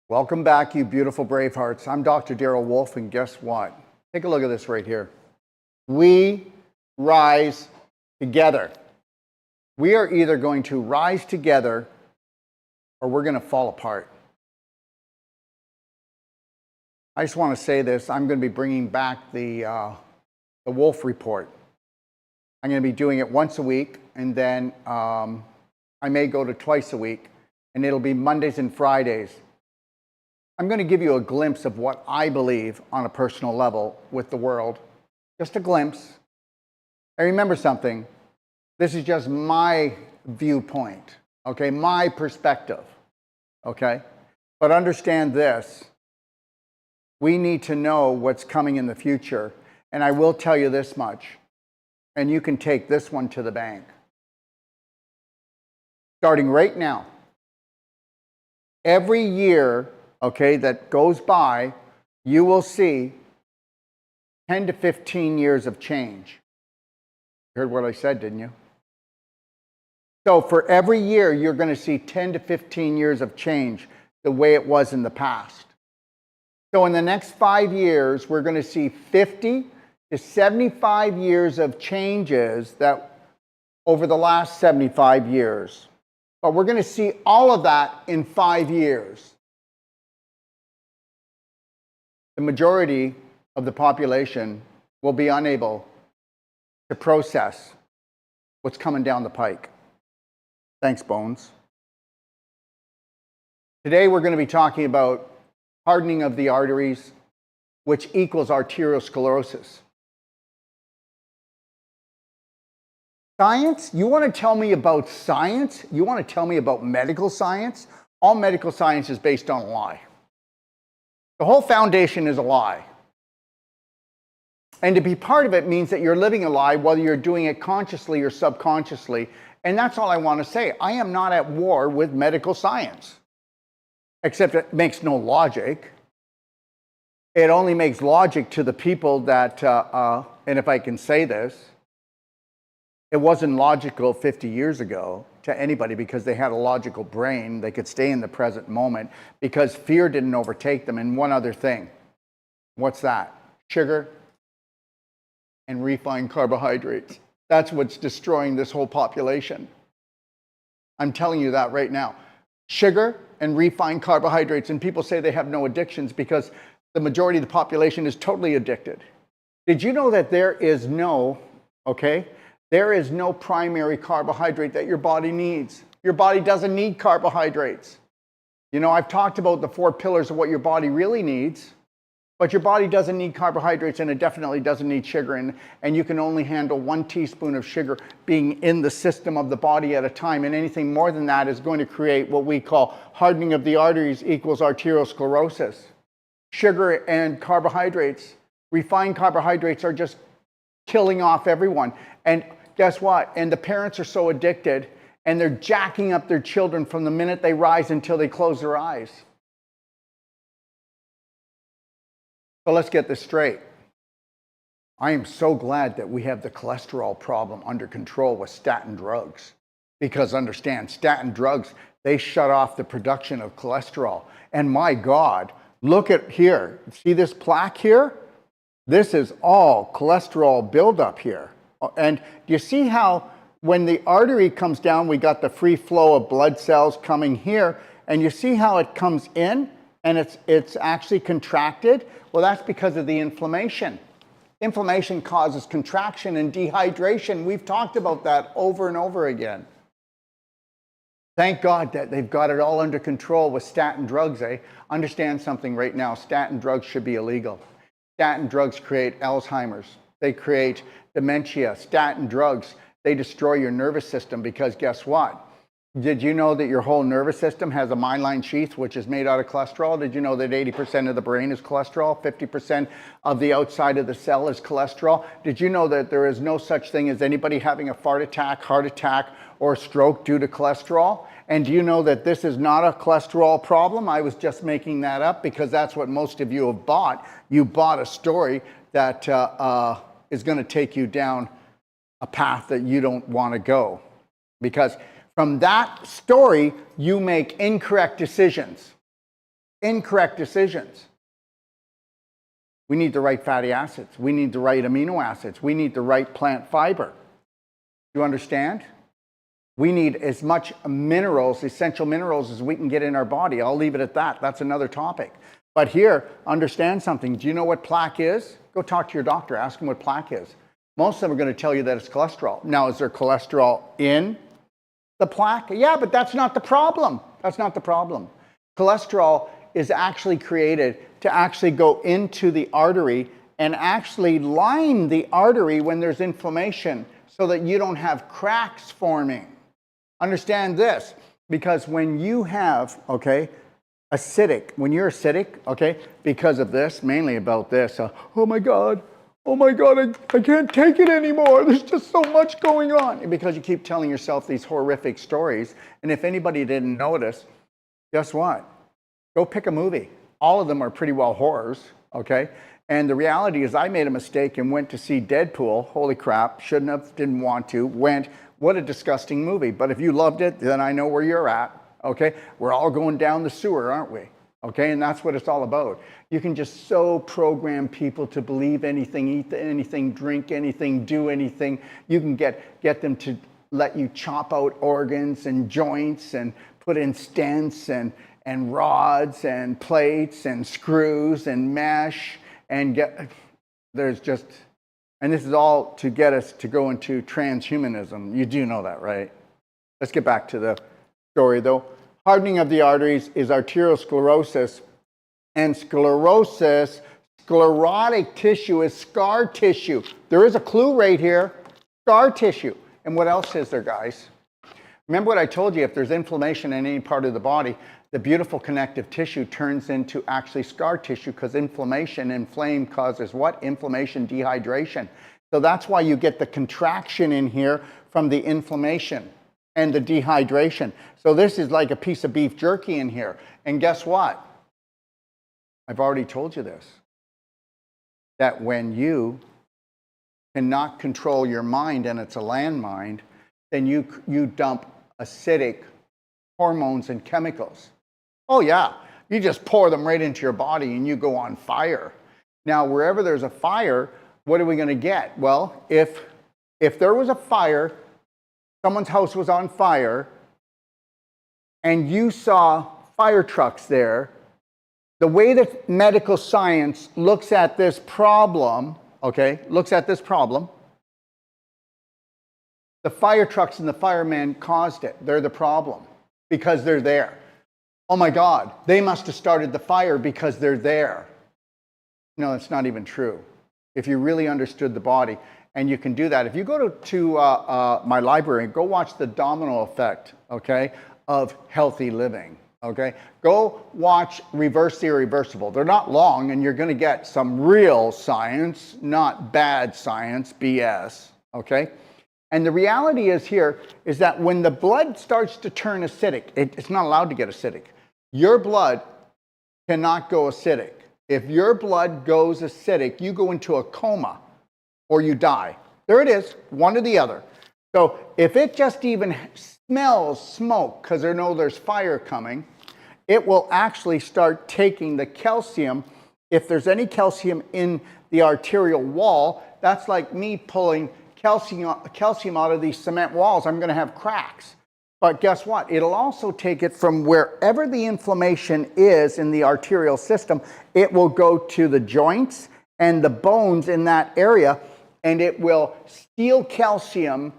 Welcome back, you beautiful brave hearts. I'm Dr. Darrell Wolf, and guess what? Take a look at this right here. We rise together. We are either going to rise together or we're going to fall apart. I just want to say this. I'm going to be bringing back the Wolf Report. I'm going to be doing it once a week, and then I may go to twice a week, and it'll be Mondays and Fridays. I'm going to give you a glimpse of what I believe on a personal level with the world. Just a glimpse. And remember something. This is just my viewpoint, okay? My perspective, okay? But understand this. We need to know what's coming in the future. And I will tell you this much. And you can take this one to the bank. Starting right now, every year, okay, that goes by, you will see 10 to 15 years of change. You heard what I said, didn't you? So for every year, you're going to see 10 to 15 years of change the way it was in the past. So in the next 5 years, we're going to see 50 to 75 years of changes that over the last 75 years. But we're going to see all of that in 5 years. The majority of the population will be unable to process what's coming down the pike. Thanks, Bones. Today we're going to be talking about hardening of the arteries, which equals arterial sclerosis. Science? You want to tell me about science? You want to tell me about medical science? All medical science is based on a lie. The whole foundation is a lie. And to be part of it means that you're living a lie, whether you're doing it consciously or subconsciously. And that's all I want to say. I am not at war with medical science. Except it makes no logic. It only makes logic to the people that, and if I can say this, it wasn't logical 50 years ago to anybody because they had a logical brain. They could stay in the present moment because fear didn't overtake them. And one other thing. What's that? Sugar and refined carbohydrates. That's what's destroying this whole population. I'm telling you that right now. Sugar and refined carbohydrates. And people say they have no addictions because the majority of the population is totally addicted. Did you know that there is no primary carbohydrate that your body needs? Your body doesn't need carbohydrates. You know, I've talked about the 4 pillars of what your body really needs, but your body doesn't need carbohydrates, and it definitely doesn't need sugar. And you can only handle 1 teaspoon of sugar being in the system of the body at a time. And anything more than that is going to create what we call hardening of the arteries equals arterial sclerosis. Sugar and carbohydrates, refined carbohydrates, are just killing off everyone. And guess what? And the parents are so addicted, and they're jacking up their children from the minute they rise until they close their eyes. So let's get this straight. I am so glad that we have the cholesterol problem under control with statin drugs. Because understand, statin drugs, they shut off the production of cholesterol. And my God, look at here. See this plaque here? This is all cholesterol buildup here. And do you see how when the artery comes down, we got the free flow of blood cells coming here, and you see how it comes in and it's actually contracted? Well, that's because of the inflammation. Inflammation causes contraction and dehydration. We've talked about that over and over again. Thank God that they've got it all under control with statin drugs, eh? Understand something right now. Statin drugs should be illegal. Statin drugs create Alzheimer's. They create dementia. Statin drugs, they destroy your nervous system because guess what? Did you know that your whole nervous system has a myelin sheath, which is made out of cholesterol? Did you know that 80% of the brain is cholesterol? 50% of the outside of the cell is cholesterol? Did you know that there is no such thing as anybody having a heart attack, or stroke due to cholesterol? And do you know that this is not a cholesterol problem? I was just making that up because that's what most of you have bought. You bought a story that is going to take you down a path that you don't want to go. Because from that story, you make incorrect decisions. Incorrect decisions. We need the right fatty acids. We need the right amino acids. We need the right plant fiber. You understand? We need as much minerals, essential minerals, as we can get in our body. I'll leave it at that. That's another topic. But here, understand something. Do you know what plaque is? Go talk to your doctor. Ask him what plaque is. Most of them are going to tell you that it's cholesterol. Now, is there cholesterol in the plaque? Yeah, but that's not the problem. That's not the problem. Cholesterol is actually created to actually go into the artery and actually line the artery when there's inflammation so that you don't have cracks forming. Understand this, because when you have, okay, when you're acidic, okay, because of this, mainly about this, oh my God, I can't take it anymore. There's just so much going on. Because you keep telling yourself these horrific stories. And if anybody didn't notice, guess what? Go pick a movie. All of them are pretty well horrors, okay? And the reality is I made a mistake and went to see Deadpool. Holy crap, shouldn't have, didn't want to, went. What a disgusting movie. But if you loved it, then I know where you're at, okay? We're all going down the sewer, aren't we? Okay, and that's what it's all about. You can just so program people to believe anything, eat anything, drink anything, do anything. You can get them to let you chop out organs and joints and put in stents and rods and plates and screws and mesh and there's just, and this is all to get us to go into transhumanism. You do know that, right? Let's get back to the story though. Hardening of the arteries is arterial sclerosis, and sclerosis, sclerotic tissue is scar tissue. There is a clue right here, scar tissue. And what else is there, guys? Remember what I told you, if there's inflammation in any part of the body, the beautiful connective tissue turns into actually scar tissue because inflammation and flame causes what? Inflammation, dehydration. So that's why you get the contraction in here from the inflammation and the dehydration. So this is like a piece of beef jerky in here. And guess what? I've already told you this. That when you cannot control your mind and it's a landmine, then you dump acidic hormones and chemicals. Oh yeah, you just pour them right into your body and you go on fire. Now, wherever there's a fire, what are we going to get? Well, if there was a fire, someone's house was on fire, and you saw fire trucks there, the way that medical science looks at this problem, okay, the fire trucks and the firemen caused it. They're the problem because they're there. Oh my God, they must have started the fire because they're there. No, that's not even true. If you really understood the body, and you can do that. If you go to my library and go watch the domino effect, okay, of healthy living, okay? Go watch Reverse the Irreversible. They're not long, and you're going to get some real science, not bad science, BS, okay? And the reality is here is that when the blood starts to turn acidic, it's not allowed to get acidic. Your blood cannot go acidic. If your blood goes acidic, you go into a coma or you die. There it is, one or the other. So if it just even smells smoke, because they know there's fire coming, it will actually start taking the calcium. If there's any calcium in the arterial wall, that's like me pulling calcium out of these cement walls. I'm going to have cracks. But guess what? It'll also take it from wherever the inflammation is in the arterial system. It will go to the joints and the bones in that area, and it will steal calcium,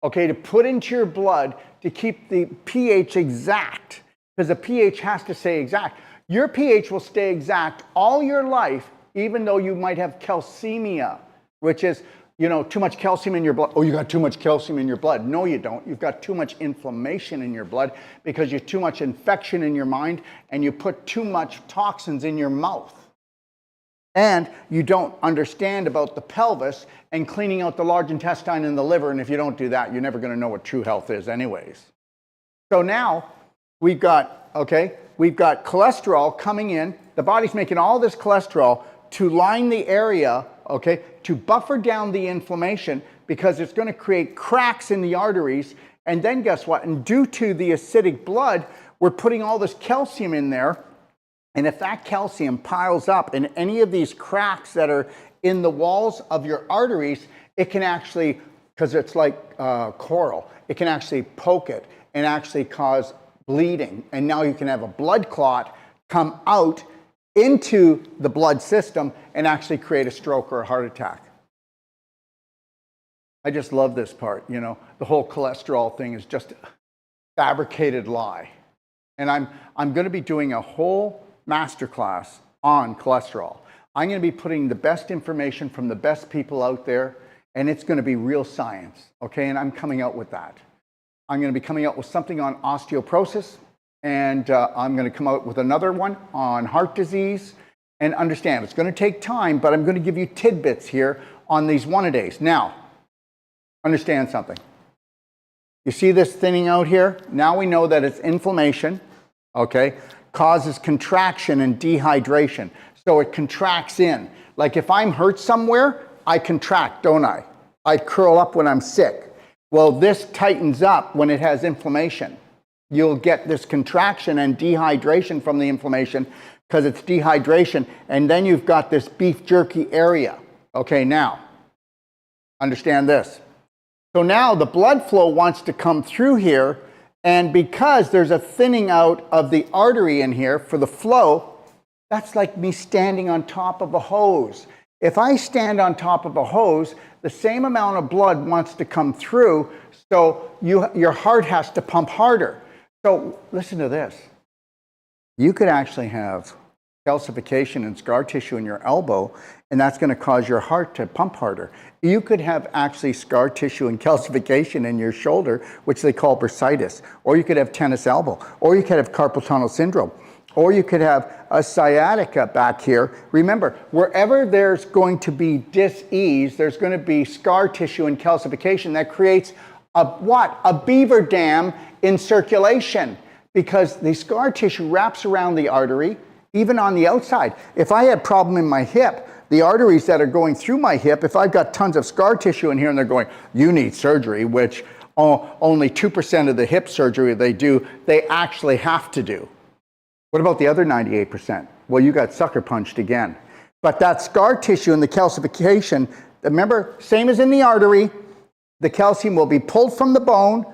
okay, to put into your blood to keep the pH exact, because the pH has to stay exact. Your pH will stay exact all your life, even though you might have calcemia, which is, you know, too much calcium in your blood. Oh, you got too much calcium in your blood. No, you don't. You've got too much inflammation in your blood because you have too much infection in your mind and you put too much toxins in your mouth. And you don't understand about the pelvis and cleaning out the large intestine and the liver. And if you don't do that, you're never going to know what true health is anyways. So now we've got cholesterol coming in. The body's making all this cholesterol to line the area, okay, to buffer down the inflammation because it's going to create cracks in the arteries. And then guess what? And due to the acidic blood, we're putting all this calcium in there. And if that calcium piles up in any of these cracks that are in the walls of your arteries, it can actually, because it's like coral, it can actually poke it and actually cause bleeding. And now you can have a blood clot come out into the blood system and actually create a stroke or a heart attack. I just love this part, you know. The whole cholesterol thing is just a fabricated lie. And I'm going to be doing a whole masterclass on cholesterol. I'm going to be putting the best information from the best people out there, and it's going to be real science, okay? And I'm coming out with that. I'm going to be coming out with something on osteoporosis, and I'm going to come out with another one on heart disease. And understand, it's going to take time, but I'm going to give you tidbits here on these one-a-days. Now, understand something. You see this thinning out here? Now we know that it's inflammation, okay? Causes contraction and dehydration. So it contracts in. Like if I'm hurt somewhere, I contract, don't I? I curl up when I'm sick. Well, this tightens up when it has inflammation. You'll get this contraction and dehydration from the inflammation because it's dehydration. And then you've got this beef jerky area. Okay, now, understand this. So now the blood flow wants to come through here, and because there's a thinning out of the artery in here for the flow, that's like me standing on top of a hose. If I stand on top of a hose, the same amount of blood wants to come through, so your heart has to pump harder. So listen to this. You could actually have calcification and scar tissue in your elbow, and that's going to cause your heart to pump harder. You could have actually scar tissue and calcification in your shoulder, which they call bursitis, or you could have tennis elbow, or you could have carpal tunnel syndrome, or you could have a sciatica back here. Remember, wherever there's going to be dis-ease, there's going to be scar tissue and calcification that creates a beaver dam in circulation, because the scar tissue wraps around the artery, even on the outside. If I had problem in my hip, the arteries that are going through my hip, if I've got tons of scar tissue in here and they're going, you need surgery, which only 2% of the hip surgery they do, they actually have to do. What about the other 98%? Well, you got sucker punched again. But that scar tissue and the calcification, remember, same as in the artery, the calcium will be pulled from the bone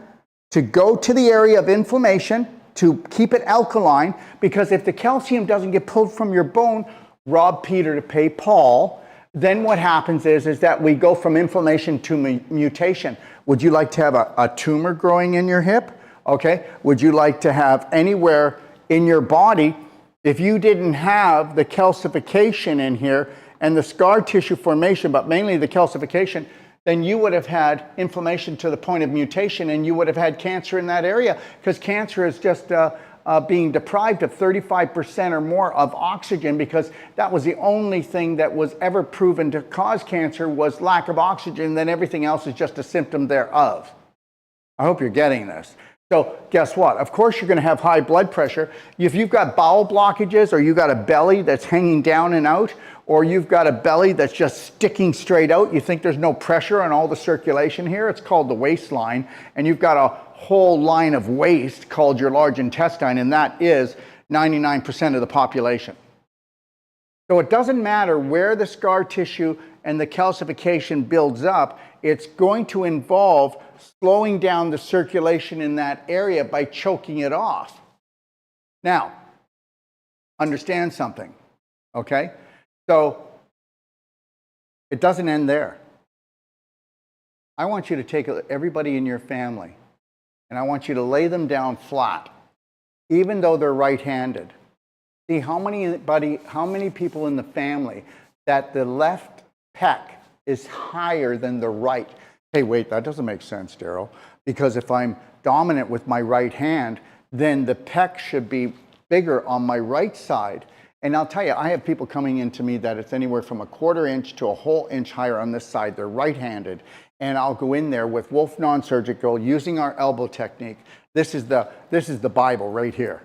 to go to the area of inflammation to keep it alkaline, because if the calcium doesn't get pulled from your bone, rob Peter to pay Paul, then what happens is that we go from inflammation to mutation. Would you like to have a tumor growing in your hip? Okay. Would you like to have anywhere in your body, if you didn't have the calcification in here and the scar tissue formation, but mainly the calcification, then you would have had inflammation to the point of mutation, and you would have had cancer in that area, because cancer is just being deprived of 35% or more of oxygen, because that was the only thing that was ever proven to cause cancer was lack of oxygen. Then everything else is just a symptom thereof. I hope you're getting this. So guess what? Of course you're going to have high blood pressure. If you've got bowel blockages, or you've got a belly that's hanging down and out, or you've got a belly that's just sticking straight out, you think there's no pressure on all the circulation here, it's called the waistline, and you've got a whole line of waste called your large intestine, and that is 99% of the population. So it doesn't matter where the scar tissue and the calcification builds up, it's going to involve slowing down the circulation in that area by choking it off. Now, understand something, okay? So it doesn't end there. I want you to take everybody in your family, and I want you to lay them down flat, even though they're right-handed. See how many people in the family that the left pec is higher than the right. Hey, wait, that doesn't make sense, Daryl, because if I'm dominant with my right hand, then the pec should be bigger on my right side. And I'll tell you, I have people coming into me that it's anywhere from a 1/4 inch to a whole inch higher on this side. They're right-handed. And I'll go in there with Wolf non-surgical using our elbow technique. This is the Bible right here.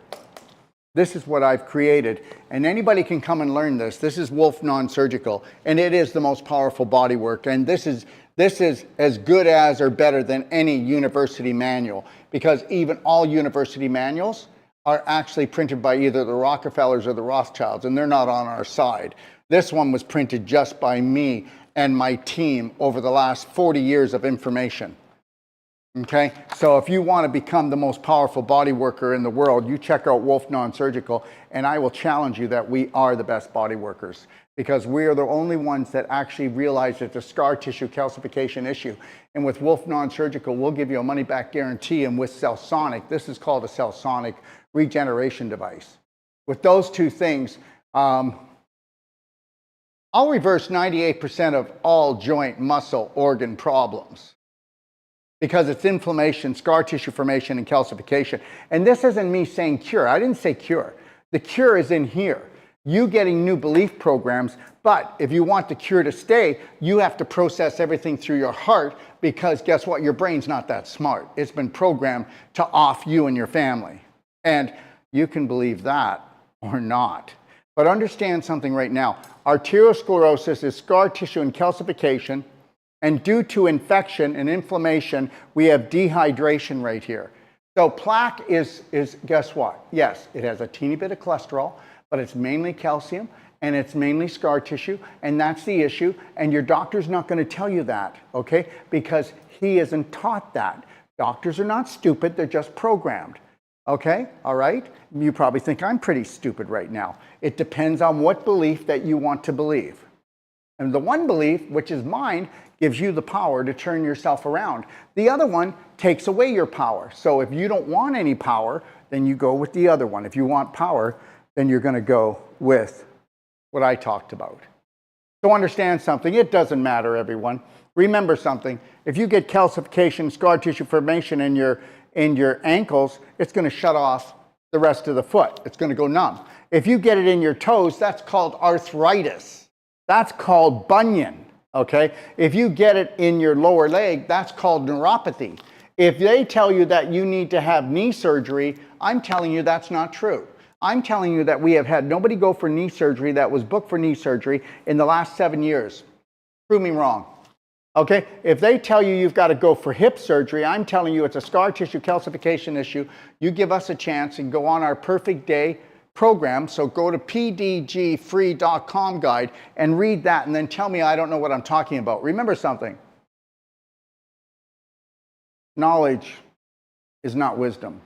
This is what I've created. And anybody can come and learn this. This is Wolf non-surgical. And it is the most powerful body work. And this is as good as or better than any university manual. Because even all university manuals are actually printed by either the Rockefellers or the Rothschilds, and they're not on our side. This one was printed just by me and my team over the last 40 years of information. Okay, so if you want to become the most powerful body worker in the world, you check out Wolf Non-Surgical, and I will challenge you that we are the best body workers, because we are the only ones that actually realize it's a scar tissue calcification issue. And with Wolf Non-Surgical, we'll give you a money-back guarantee, and with Cellsonic, this is called a Cellsonic regeneration device. With those two things, I'll reverse 98% of all joint, muscle, organ problems, because it's inflammation, scar tissue formation, and calcification. And this isn't me saying cure. I didn't say cure. The cure is in here. You getting new belief programs, but if you want the cure to stay, you have to process everything through your heart, because guess what? Your brain's not that smart. It's been programmed to off you and your family. And you can believe that or not. But understand something right now. Arterial sclerosis is scar tissue and calcification. And due to infection and inflammation, we have dehydration right here. So plaque is guess what? Yes, it has a teeny bit of cholesterol, but it's mainly calcium and it's mainly scar tissue, and that's the issue. And your doctor's not going to tell you that, okay? Because he isn't taught that. Doctors are not stupid, they're just programmed. Okay, all right? You probably think I'm pretty stupid right now. It depends on what belief that you want to believe. And the one belief, which is mine, gives you the power to turn yourself around. The other one takes away your power. So if you don't want any power, then you go with the other one. If you want power, then you're going to go with what I talked about. So understand something. It doesn't matter, everyone. Remember something. If you get calcification, scar tissue formation in your ankles, it's going to shut off the rest of the foot. It's going to go numb. If you get it in your toes, that's called arthritis. That's called bunion. Okay, if you get it in your lower leg, that's called neuropathy. If they tell you that you need to have knee surgery, I'm telling you that's not true. I'm telling you that we have had nobody go for knee surgery that was booked for knee surgery in the last 7 years. Prove me wrong. Okay, if they tell you you've got to go for hip surgery, I'm telling you it's a scar tissue calcification issue. You give us a chance and go on our perfect day program. So go to pdgfree.com guide and read that, and then tell me I don't know what I'm talking about. Remember something. Knowledge is not wisdom.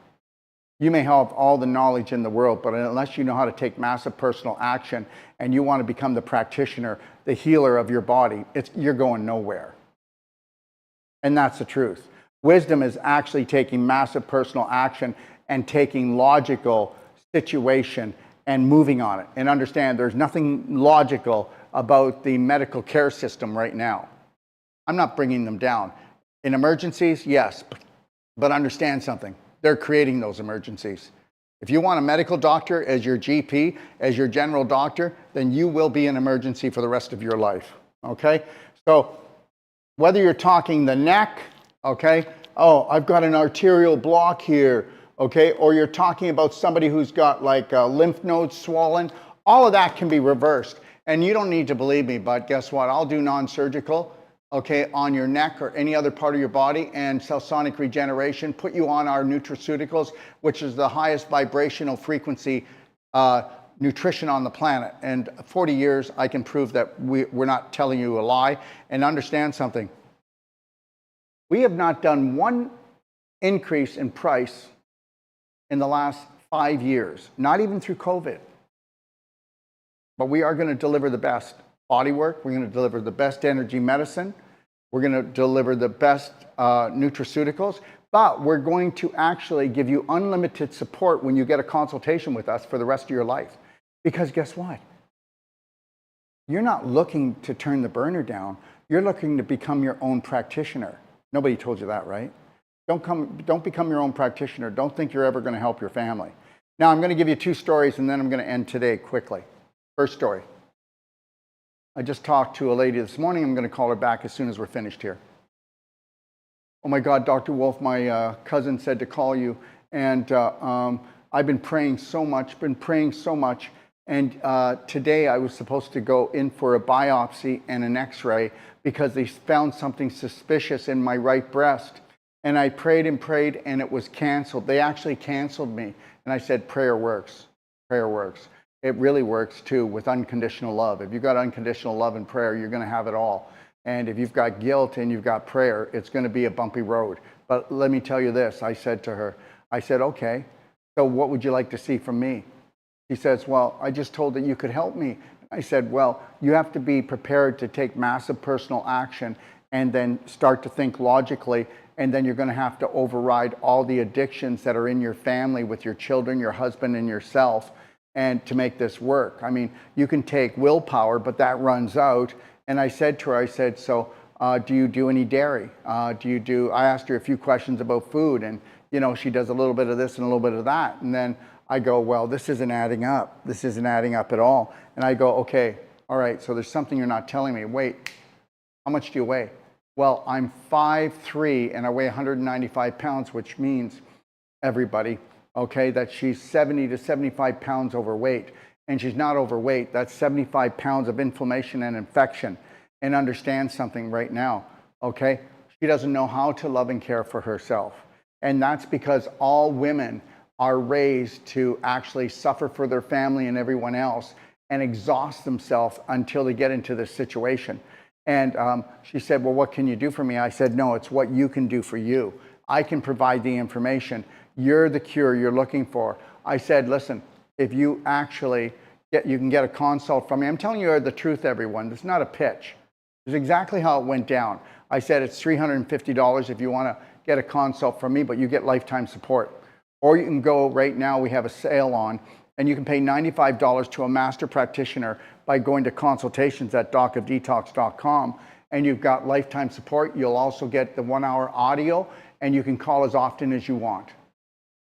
You may have all the knowledge in the world, but unless you know how to take massive personal action and you want to become the practitioner, the healer of your body, you're going nowhere. And that's the truth. Wisdom is actually taking massive personal action and taking logical situation and moving on it. And understand there's nothing logical about the medical care system right now. I'm not bringing them down. In emergencies, yes, but understand something. They're creating those emergencies. If you want a medical doctor as your GP, as your general doctor, then you will be an emergency for the rest of your life, okay? So whether you're talking the neck, okay, oh, I've got an arterial block here, okay, or you're talking about somebody who's got like lymph nodes swollen, all of that can be reversed. And you don't need to believe me, but guess what? I'll do non-surgical, okay, on your neck or any other part of your body, and Cellsonic regeneration, put you on our nutraceuticals, which is the highest vibrational frequency nutrition on the planet. And 40 years, I can prove that we're not telling you a lie. And understand something. We have not done one increase in price in the last 5 years, not even through COVID. But we are going to deliver the best body work. We're going to deliver the best energy medicine. We're going to deliver the best nutraceuticals. But we're going to actually give you unlimited support when you get a consultation with us for the rest of your life. Because guess what? You're not looking to turn the burner down. You're looking to become your own practitioner. Nobody told you that, right? Don't become your own practitioner. Don't think you're ever going to help your family. Now, I'm going to give you 2 stories, and then I'm going to end today quickly. First story. I just talked to a lady this morning. I'm going to call her back as soon as we're finished here. Oh my God, Dr. Wolf, my cousin said to call you, and I've been praying so much, and today I was supposed to go in for a biopsy and an x-ray because they found something suspicious in my right breast. And I prayed and prayed, and it was canceled. They actually canceled me. And I said, prayer works. Prayer works. It really works too with unconditional love. If you've got unconditional love and prayer, you're going to have it all. And if you've got guilt and you've got prayer, it's going to be a bumpy road. But let me tell you this. I said to her, I said, okay, so what would you like to see from me? She says, well, I just told that you could help me. I said, well, you have to be prepared to take massive personal action and then start to think logically. And then you're going to have to override all the addictions that are in your family with your children, your husband, and yourself, and to make this work. I mean, you can take willpower, but that runs out. And I said to her, I said, so do you do any dairy? I asked her a few questions about food, and she does a little bit of this and a little bit of that. And then I go, well, this isn't adding up. This isn't adding up at all. And I go, okay, all right, so there's something you're not telling me. Wait, how much do you weigh? Well, I'm 5'3" and I weigh 195 pounds, which means, everybody, okay, that she's 70 to 75 pounds overweight. And she's not overweight. That's 75 pounds of inflammation and infection. And understand something right now, okay? She doesn't know how to love and care for herself. And that's because all women are raised to actually suffer for their family and everyone else and exhaust themselves until they get into this situation. And she said, well, what can you do for me? I said, no, it's what you can do for you. I can provide the information. You're the cure you're looking for. I said, listen, if you actually you can get a consult from me. I'm telling you the truth, everyone. It's not a pitch. It's exactly how it went down. I said, it's $350 if you want to get a consult from me, but you get lifetime support. Or you can go right now, we have a sale on, and you can pay $95 to a master practitioner by going to consultations at docofdetox.com, and you've got lifetime support. You'll also get the 1-hour audio, and you can call as often as you want.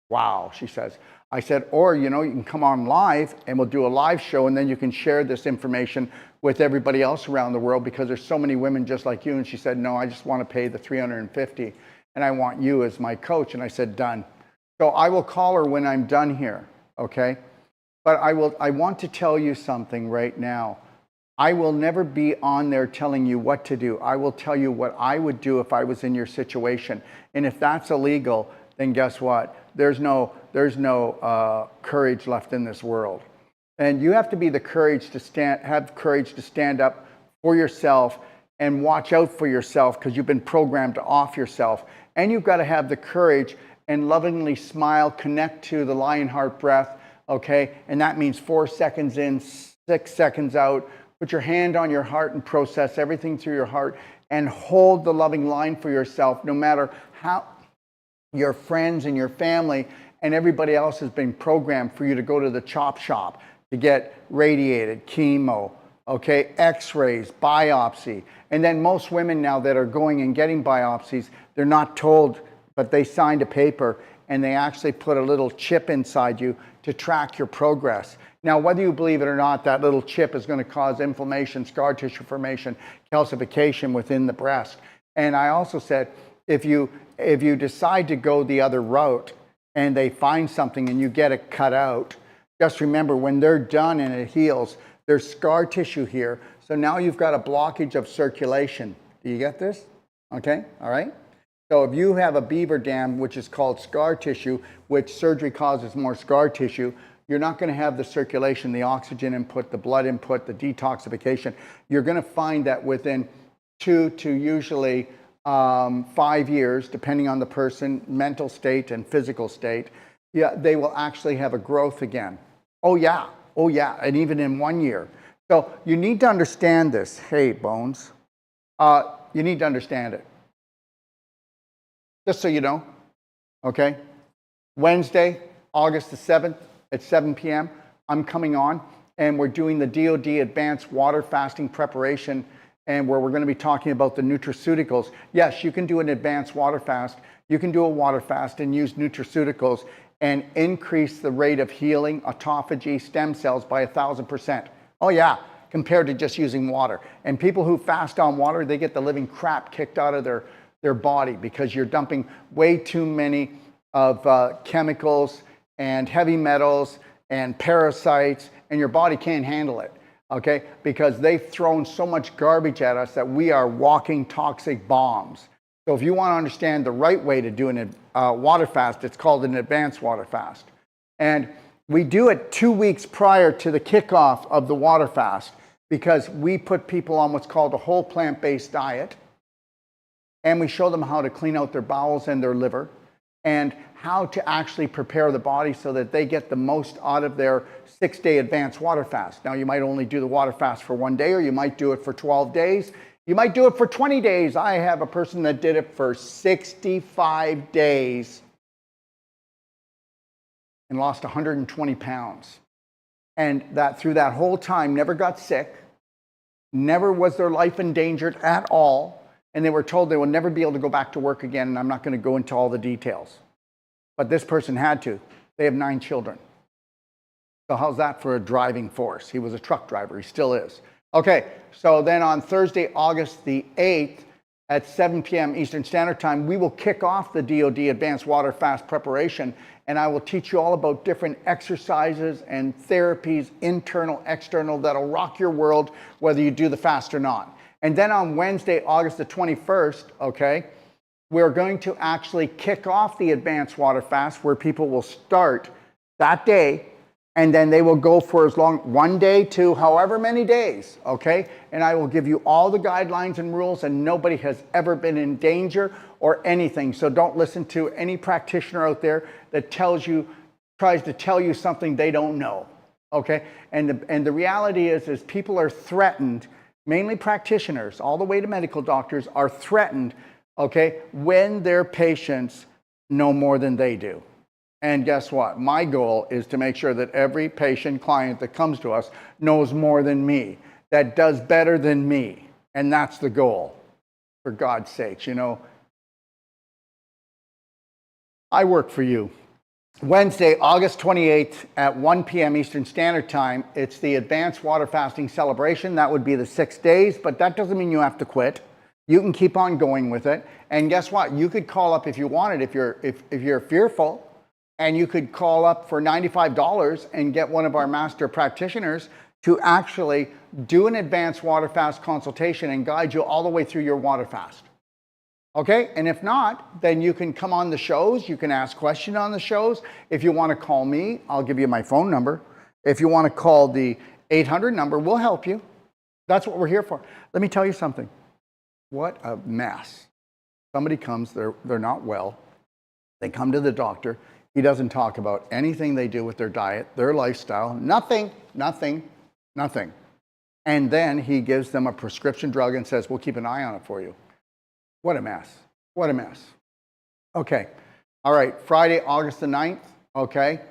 Wow, she says. I said, or you can come on live and we'll do a live show, and then you can share this information with everybody else around the world, because there's so many women just like you. And she said, no, I just want to pay the $350 and I want you as my coach. And I said, done. So I will call her when I'm done here, okay? But I want to tell you something right now. I will never be on there telling you what to do. I will tell you what I would do if I was in your situation. And if that's illegal, then guess what? There's no courage left in this world. And you have to be the courage to have courage to stand up for yourself and watch out for yourself, because you've been programmed to off yourself. And you've got to have the courage and lovingly smile, connect to the lion heart breath, okay? And that means 4 seconds in, 6 seconds out. Put your hand on your heart and process everything through your heart, and hold the loving line for yourself, no matter how your friends and your family and everybody else has been programmed for you to go to the chop shop to get radiated, chemo, okay, x-rays, biopsy. And then most women now that are going and getting biopsies, they're not told, but they signed a paper and they actually put a little chip inside you to track your progress. Now, whether you believe it or not, that little chip is going to cause inflammation, scar tissue formation, calcification within the breast. And I also said, if you decide to go the other route and they find something and you get it cut out, just remember, when they're done and it heals, there's scar tissue here. So now you've got a blockage of circulation. Do you get this? Okay, all right? So if you have a beaver dam, which is called scar tissue, which surgery causes more scar tissue, you're not going to have the circulation, the oxygen input, the blood input, the detoxification. You're going to find that within 2 to usually 5 years, depending on the person, mental state and physical state, they will actually have a growth again. Oh yeah, and even in 1 year. So you need to understand this. Hey, Bones, you need to understand it. Just so you know, okay? Wednesday, August the 7th at 7 p.m., I'm coming on, and we're doing the DOD Advanced Water Fasting Preparation, and where we're going to be talking about the nutraceuticals. Yes, you can do an advanced water fast. You can do a water fast and use nutraceuticals and increase the rate of healing, autophagy, stem cells by 1,000%. Oh yeah, compared to just using water. And people who fast on water, they get the living crap kicked out of their body, because you're dumping way too many of chemicals and heavy metals and parasites, and your body can't handle it, okay? Because they've thrown so much garbage at us that we are walking toxic bombs. So if you want to understand the right way to do a water fast, it's called an advanced water fast. And we do it 2 weeks prior to the kickoff of the water fast because we put people on what's called a whole plant-based diet. And we show them how to clean out their bowels and their liver and how to actually prepare the body so that they get the most out of their 6-day advanced water fast. Now, you might only do the water fast for 1 day, or you might do it for 12 days. You might do it for 20 days. I have a person that did it for 65 days and lost 120 pounds. And that through that whole time never got sick, never was their life endangered at all, and they were told they will never be able to go back to work again, and I'm not going to go into all the details. But this person had to. They have 9 children. So how's that for a driving force? He was a truck driver. He still is. Okay, so then on Thursday, August the 8th at 7 p.m. Eastern Standard Time, we will kick off the DoD Advanced Water Fast preparation, and I will teach you all about different exercises and therapies, internal, external, that'll rock your world whether you do the fast or not. And then on Wednesday, August the 21st, okay, we're going to actually kick off the Advanced Water Fast where people will start that day, and then they will go for as long, 1 day to however many days, okay? And I will give you all the guidelines and rules, and nobody has ever been in danger or anything. So don't listen to any practitioner out there that tries to tell you something they don't know, okay? And the reality is people are threatened, mainly practitioners, all the way to medical doctors, are threatened, okay, when their patients know more than they do. And guess what? My goal is to make sure that every patient client that comes to us knows more than me, that does better than me. And that's the goal, for God's sakes. You know, I work for you. Wednesday, August 28th at 1 p.m. Eastern Standard Time, it's the Advanced Water Fasting Celebration. That would be the 6 days, but that doesn't mean you have to quit. You can keep on going with it. And guess what? You could call up if you wanted, if you're fearful, and you could call up for $95 and get one of our master practitioners to actually do an advanced water fast consultation and guide you all the way through your water fast. Okay? And if not, then you can come on the shows. You can ask questions on the shows. If you want to call me, I'll give you my phone number. If you want to call the 800 number, we'll help you. That's what we're here for. Let me tell you something. What a mess. Somebody comes, they're not well. They come to the doctor. He doesn't talk about anything they do with their diet, their lifestyle, nothing. And then he gives them a prescription drug and says, we'll keep an eye on it for you. What a mess. What a mess. Okay. All right. Friday, August the 9th. Okay.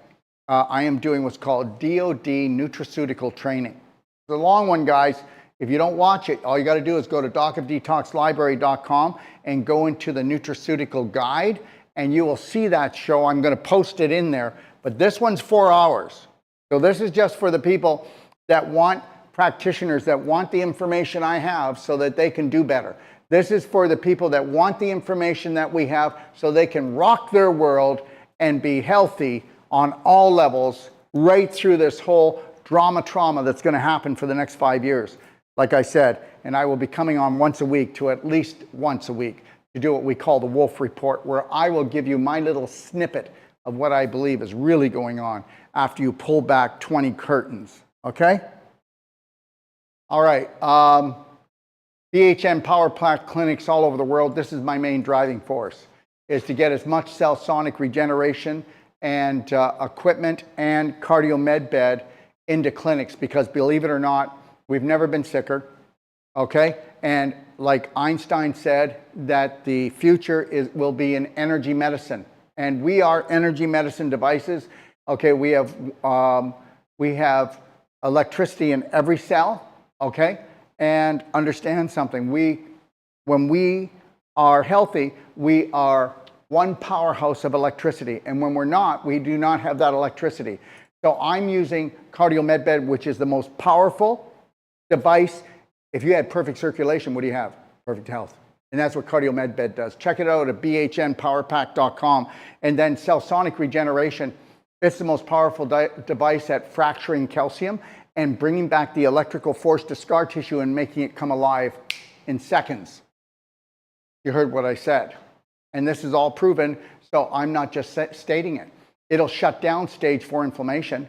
I am doing what's called DoD nutraceutical training. It's a long one, guys. If you don't watch it, all you got to do is go to docofdetoxlibrary.com and go into the nutraceutical guide, and you will see that show. I'm going to post it in there, but this one's 4 hours. So this is just for the people that want practitioners, that want the information I have so that they can do better. This is for the people that want the information that we have so they can rock their world and be healthy on all levels right through this whole trauma that's going to happen for the next 5 years. Like I said, and I will be coming on once a week to at least once a week to do what we call the Wolf Report, where I will give you my little snippet of what I believe is really going on after you pull back 20 curtains, okay? All right, BHN Power Plant clinics all over the world, this is my main driving force, is to get as much cell sonic regeneration and equipment and cardio med bed into clinics, because believe it or not, we've never been sicker, okay? And like Einstein said, that the future will be in energy medicine. And we are energy medicine devices. Okay, we have electricity in every cell, okay? And understand something, when we are healthy, we are one powerhouse of electricity. And when we're not, we do not have that electricity. So I'm using Cardio MedBed, which is the most powerful device. If you had perfect circulation, what do you have? Perfect health. And that's what Cardio MedBed does. Check it out at bhnpowerpack.com. And then cell sonic regeneration. It's the most powerful device at fracturing calcium and bringing back the electrical force to scar tissue and making it come alive in seconds. You heard what I said. And this is all proven, so I'm not just stating it. It'll shut down stage 4 inflammation.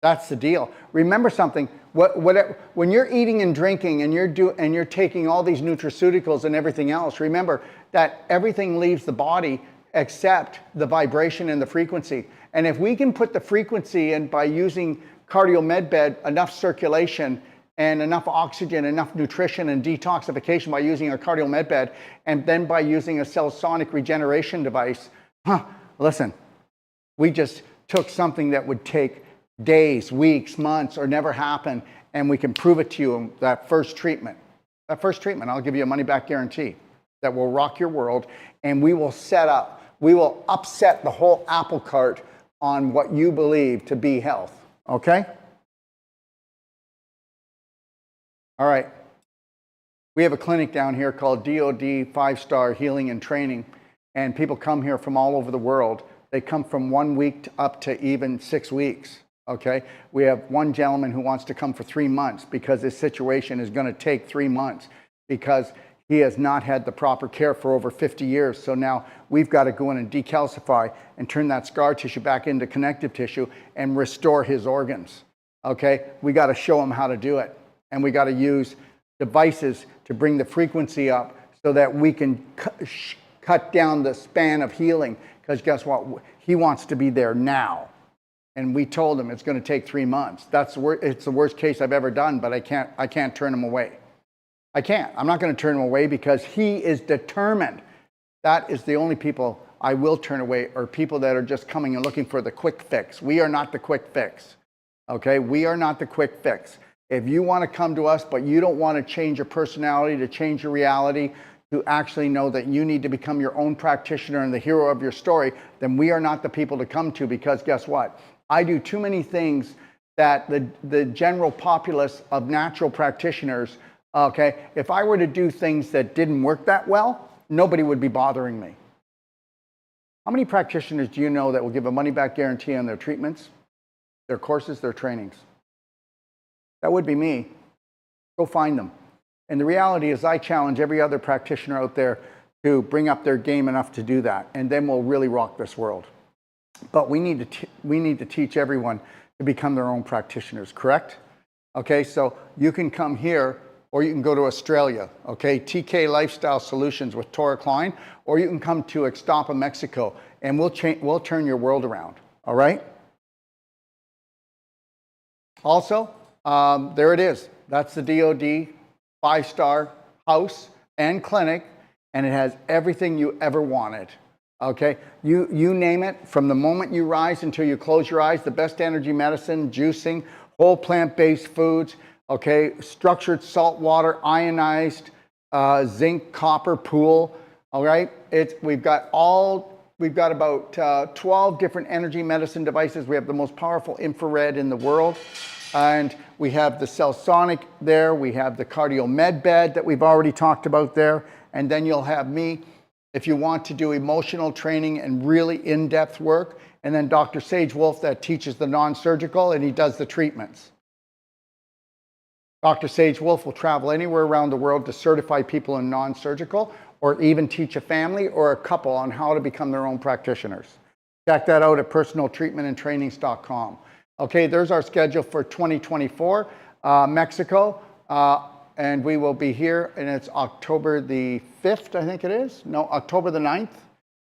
That's the deal. Remember something, when you're eating and drinking and you're taking all these nutraceuticals and everything else, remember that everything leaves the body except the vibration and the frequency. And if we can put the frequency in by using cardio med bed, enough circulation and enough oxygen, enough nutrition and detoxification by using a cardio med bed, and then by using a cell sonic regeneration device, listen, we just took something that would take days, weeks, months, or never happen, and we can prove it to you in that first treatment. That first treatment, I'll give you a money-back guarantee that will rock your world, and we will upset the whole apple cart on what you believe to be health, okay? All right. We have a clinic down here called DOD 5-Star Healing and Training, and people come here from all over the world. They come from 1 week up to even 6 weeks. Okay, we have one gentleman who wants to come for 3 months because his situation is going to take 3 months because he has not had the proper care for over 50 years. So now we've got to go in and decalcify and turn that scar tissue back into connective tissue and restore his organs. Okay, we got to show him how to do it, and we got to use devices to bring the frequency up so that we can cut down the span of healing. Because guess what? He wants to be there now. And we told him it's going to take 3 months. It's the worst case I've ever done, but I can't turn him away. I can't. I'm not going to turn him away because he is determined. That is the only people I will turn away, are people that are just coming and looking for the quick fix. We are not the quick fix. Okay? We are not the quick fix. If you want to come to us, but you don't want to change your personality, to change your reality, to actually know that you need to become your own practitioner and the hero of your story, then we are not the people to come to, because guess what? I do too many things that the general populace of natural practitioners, okay, if I were to do things that didn't work that well, nobody would be bothering me. How many practitioners do you know that will give a money-back guarantee on their treatments, their courses, their trainings? That would be me. Go find them. And the reality is I challenge every other practitioner out there to bring up their game enough to do that, and then we'll really rock this world. But we need to teach everyone to become their own practitioners, correct? Okay, so you can come here or you can go to Australia, okay? TK Lifestyle Solutions with Tora Klein, or you can come to Ixtapa, Mexico, and we'll turn your world around, all right? Also, there it is. That's the DOD 5-star house and clinic, and it has everything you ever wanted. Okay, you name it, from the moment you rise until you close your eyes, the best energy medicine, juicing, whole plant-based foods, okay, structured salt water, ionized, zinc, copper pool, all right? We've got about 12 different energy medicine devices. We have the most powerful infrared in the world, and we have the cell sonic there. We have the cardio med bed that we've already talked about there, and then you'll have me if you want to do emotional training and really in-depth work, and then Dr. Sage Wolf that teaches the non-surgical, and he does the treatments. Dr. Sage Wolf will travel anywhere around the world to certify people in non-surgical, or even teach a family or a couple on how to become their own practitioners. Check that out at personaltreatmentandtrainings.com. Okay, there's our schedule for 2024, Mexico. And we will be here, and it's October the 5th, I think it is. No, October the 9th.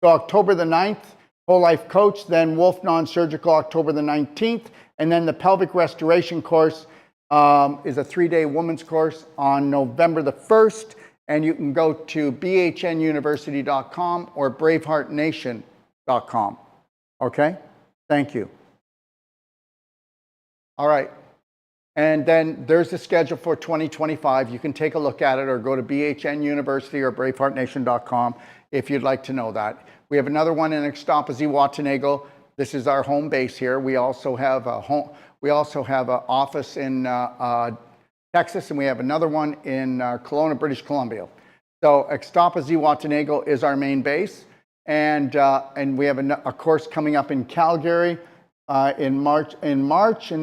So October the 9th, Whole Life Coach, then Wolf Non-Surgical October the 19th, and then the Pelvic Restoration course is a 3-day women's course on November the 1st, and you can go to bhnuniversity.com or braveheartnation.com. Okay? Thank you. All right. And then there's the schedule for 2025. You can take a look at it or go to BHN University or braveheartnation.com if you'd like to know that. We have another one in Ixtapa, Zihuatanejo. This is our home base here. We also have an office in Texas, and we have another one in Kelowna, British Columbia. So Ixtapa, Zihuatanejo is our main base, and we have a course coming up in Calgary in March, and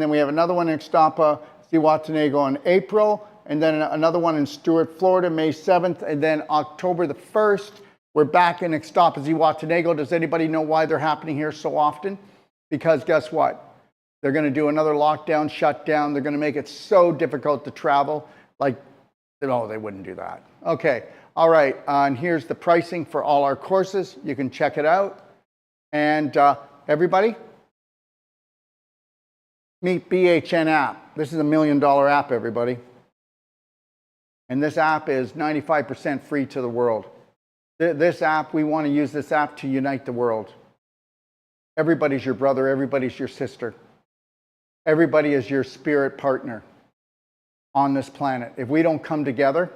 then we have another one in Ixtapa, Zihuatanejo in April, And then another one in Stuart, Florida, May 7th. And then October the 1st, we're back in Ixtapa, Zihuatanego. Does anybody know why they're happening here so often? Because guess what? They're going to do another lockdown, shutdown. They're going to make it so difficult to travel. Like, no, they wouldn't do that. Okay. All right. And here's the pricing for all our courses. You can check it out. And everybody, meet BHN app. This is $1 million app, everybody. And this app is 95% free to the world. This app, we want to use this app to unite the world. Everybody's your brother. Everybody's your sister. Everybody is your spirit partner on this planet. If we don't come together,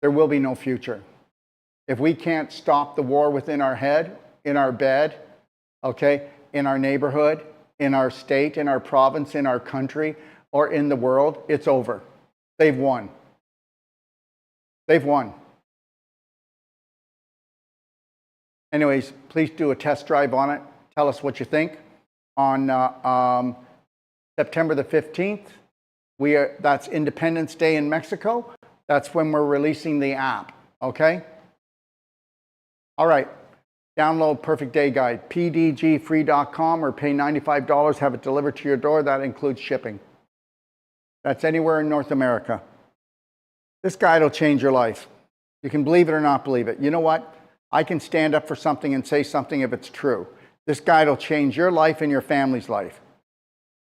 there will be no future. If we can't stop the war within our head, in our bed, okay, in our neighborhood, in our state, in our province, in our country, or in the world, it's over. They've won. They've won. Anyways, please do a test drive on it. Tell us what you think. On September the 15th, that's Independence Day in Mexico. That's when we're releasing the app, okay? All right. Download Perfect Day Guide, pdgfree.com, or pay $95, have it delivered to your door. That includes shipping. That's anywhere in North America. This guide will change your life. You can believe it or not believe it. You know what? I can stand up for something and say something if it's true. This guide will change your life and your family's life.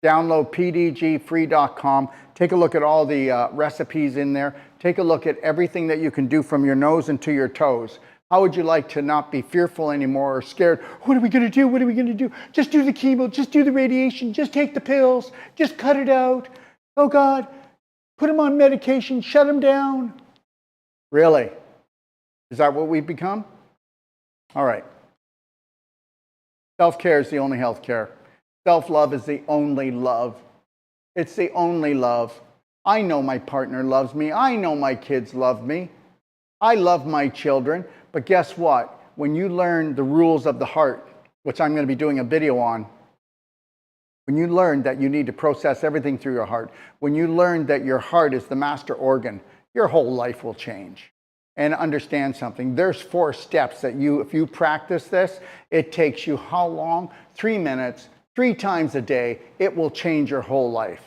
Download pdgfree.com. Take a look at all the recipes in there. Take a look at everything that you can do from your nose and to your toes. How would you like to not be fearful anymore or scared? What are we going to do? What are we going to do? Just do the chemo. Just do the radiation. Just take the pills. Just cut it out. Oh, God. Put them on medication. Shut them down. Really? Is that what we've become? All right. Self-care is the only health care. Self-love is the only love. It's the only love. I know my partner loves me. I know my kids love me. I love my children. But guess what? When you learn the rules of the heart, which I'm going to be doing a video on, when you learn that you need to process everything through your heart, when you learn that your heart is the master organ, your whole life will change. And understand something. There's 4 steps that if you practice this, it takes you how long? 3 minutes, 3 times a day. It will change your whole life.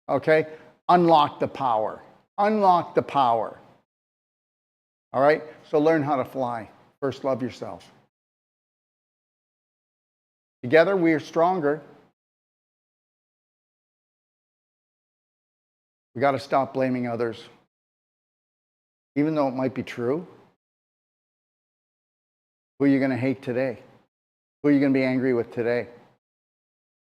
Okay? Unlock the power. Unlock the power. All right? So learn how to fly. First, love yourself. Together, we are stronger. We got to stop blaming others. Even though it might be true. Who are you going to hate today? Who are you going to be angry with today?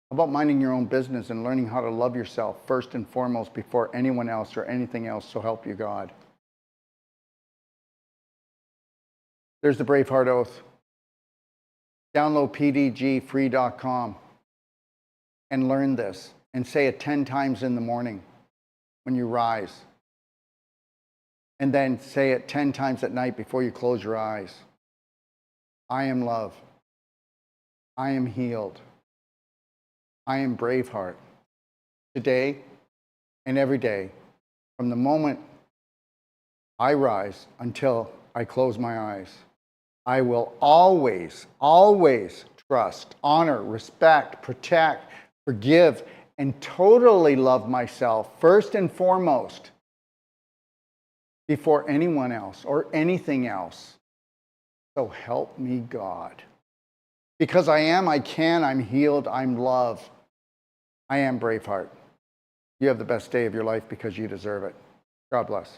How about minding your own business and learning how to love yourself first and foremost before anyone else or anything else, so help you God. There's the Braveheart Oath. Download pdgfree.com and learn this and say it 10 times in the morning when you rise. And then say it 10 times at night before you close your eyes. I am love. I am healed. I am Braveheart. Today and every day, from the moment I rise until I close my eyes, I will always, always trust, honor, respect, protect, forgive, and totally love myself first and foremost before anyone else or anything else. So help me God. Because I am, I can, I'm healed, I'm loved. I am Braveheart. You have the best day of your life because you deserve it. God bless.